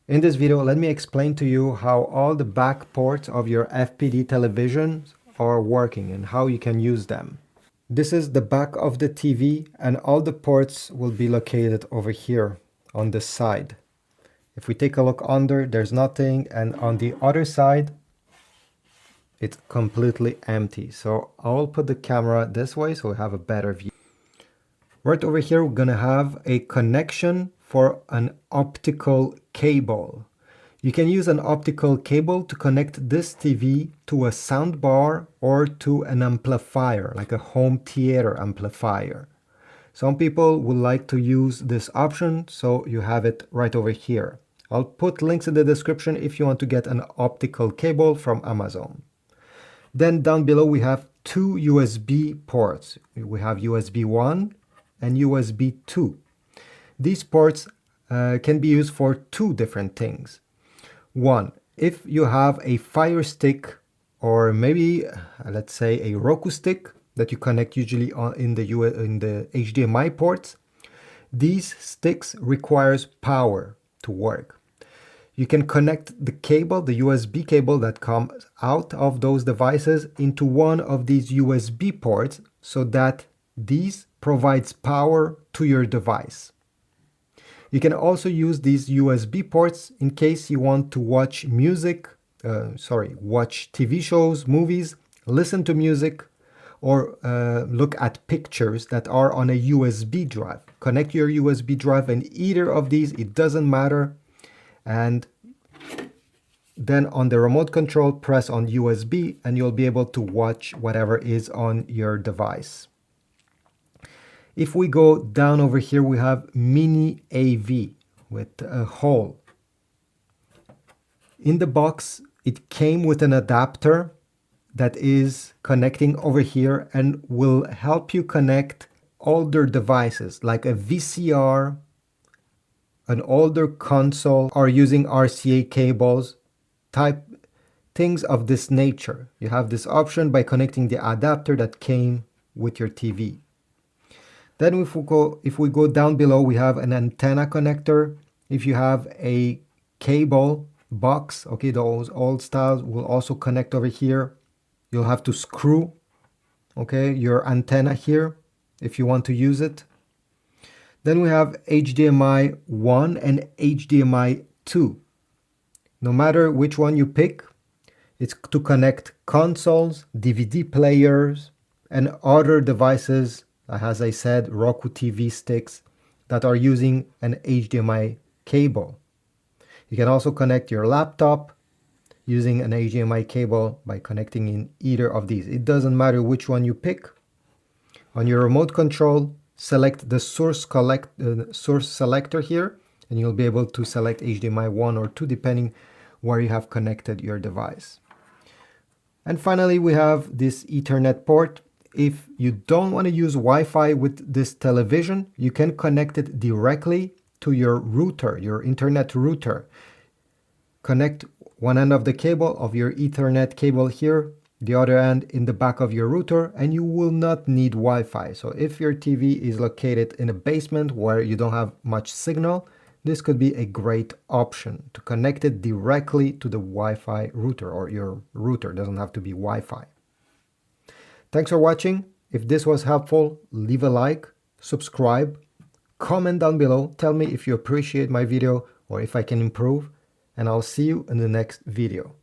In this video, let me explain to you how all the back ports of your FPD televisions are working and how you can use them. This is the back of the TV and all the ports will be located over here on this side. If we take a look under, there's nothing, and on the other side, it's completely empty. So I'll put the camera this way so we have a better view. Right over here, we're gonna have a connection for an optical cable. You can use an optical cable to connect this TV to a sound bar or to an amplifier, like a home theater amplifier. Some people would like to use this option, so you have it right over here. I'll put links in the description if you want to get an optical cable from Amazon. Then down below we have two USB ports. We have USB 1 and USB 2. These ports can be used for two different things. One, if you have a Fire Stick or maybe let's say a Roku stick that you connect usually in the HDMI ports, these sticks requires power to work. You can connect the cable, the USB cable that comes out of those devices into one of these USB ports so that these provides power to your device. You can also use these USB ports in case you want to watch watch TV shows, movies, listen to music, or look at pictures that are on a USB drive. Connect your USB drive in either of these, it doesn't matter. And then on the remote control, press on USB and you'll be able to watch whatever is on your device. If we go down over here, we have mini AV with a hole. In the box, it came with an adapter that is connecting over here and will help you connect older devices like a VCR, an older console, or using RCA cables, type things of this nature. You have this option by connecting the adapter that came with your TV. Then if we go down below, we have an antenna connector. If you have a cable box, okay, those old styles will also connect over here. You'll have to screw, okay, your antenna here if you want to use it. Then we have HDMI 1 and HDMI 2. No matter which one you pick, it's to connect consoles, DVD players, and other devices, as I said, Roku TV sticks that are using an HDMI cable. You can also connect your laptop using an HDMI cable by connecting in either of these. It doesn't matter which one you pick. On your remote control, select the source selector here, and you'll be able to select HDMI 1 or 2 depending where you have connected your device. And finally, we have this Ethernet port. If you don't want to use Wi-Fi with this television, you can connect it directly to your router, your internet router. Connect one end of the cable of your Ethernet cable here, the other end in the back of your router, and you will not need Wi-Fi. So if your TV is located in a basement where you don't have much signal, this could be a great option to connect it directly to the Wi-Fi router, or your router doesn't have to be Wi-Fi. Thanks for watching. If this was helpful, leave a like, subscribe, comment down below, tell me if you appreciate my video or if I can improve, and I'll see you in the next video.